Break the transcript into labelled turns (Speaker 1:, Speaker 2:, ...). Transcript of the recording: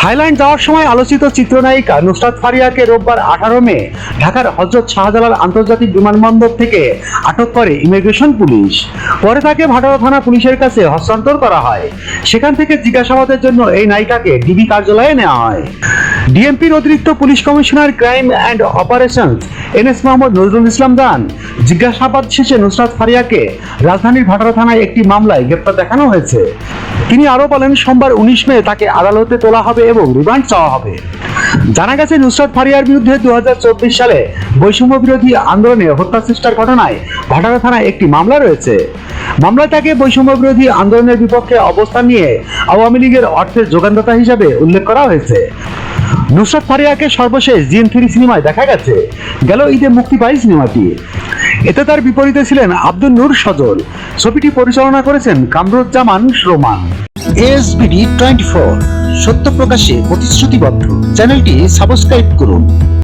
Speaker 1: Thailand যাওয়ার সময় আলোচিত চিত্রনায়িকা নুসরাত ফারিয়াকে রোববার 18 মে ঢাকার হযরত শাহজালাল আন্তর্জাতিক বিমানবন্দর থেকে আটক করে ইমিগ্রেশন পুলিশ। পরে তাকে ভাটারা থানা পুলিশের কাছে হস্তান্তর করা হয়। সেখান থেকে জিজ্ঞাসাবাদের জন্য এই নায়িকাকে ডিবি কার্যালয়ে নেওয়া হয়। ডিএমপির অতিরিক্ত পুলিশ কমিশনার crime and operations NS Mohammad Nazrul Islam জানান, জিজ্ঞাসাবাদ শেষে নুসরাত ফারিয়াকে রাজধানীর ভাটারা থানায় একটি মামলায় গ্রেপ্তার দেখানো হয়েছে। তিনি আরো বলেন, সোমবার 19 মে তাকে আদালতে তোলা হবে এবং রিমান্ড চাওয়া হবে। জানা গেছে, নুসরাত ফারিয়ার বিরুদ্ধে 2024 সালে বৈষম্য বিরোধী আন্দোলনে হত্যা চেষ্টার ঘটনায় ভাটারা থানায় একটি মামলা রয়েছে। মামলায় তাকে বৈষম্য বিরোধী আন্দোলনের বিপক্ষে অবস্থান নিয়ে আওয়ামী লীগের অর্থের যোগানদাতা হিসাবে উল্লেখ করা হয়েছে। নুসরাত ফারিয়াকে সর্বশেষ জিএন3 সিনেমায় দেখা গেছে। গেল ঈদে মুক্তি পায় সিনেমাটি। এতে তার বিপরীতে ছিলেন আব্দুল নূর সজল। ছবিটি পরিচালনা করেছেন কামরুজ্জামান রোমান।
Speaker 2: ASBD24 সত্য প্রকাশে প্রতিশ্রুতিবদ্ধ। চ্যানেলটি সাবস্ক্রাইব করুন।